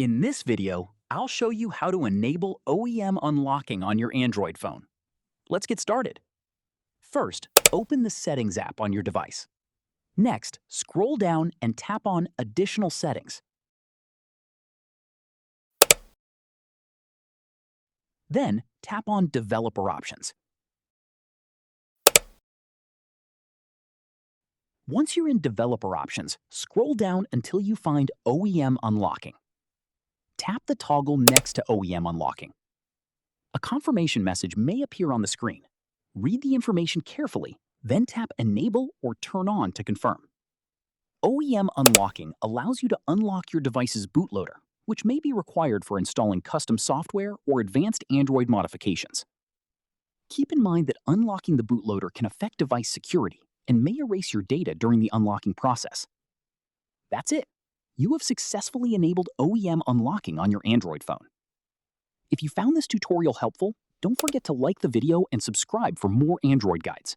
In this video, I'll show you how to enable OEM unlocking on your Android phone. Let's get started. First, open the Settings app on your device. Next, scroll down and tap on Additional Settings. Then, tap on Developer Options. Once you're in Developer Options, scroll down until you find OEM Unlocking. Tap the toggle next to OEM Unlocking. A confirmation message may appear on the screen. Read the information carefully, then tap Enable or Turn On to confirm. OEM Unlocking allows you to unlock your device's bootloader, which may be required for installing custom software or advanced Android modifications. Keep in mind that unlocking the bootloader can affect device security and may erase your data during the unlocking process. That's it. You have successfully enabled OEM unlocking on your Android phone. If you found this tutorial helpful, don't forget to like the video and subscribe for more Android guides.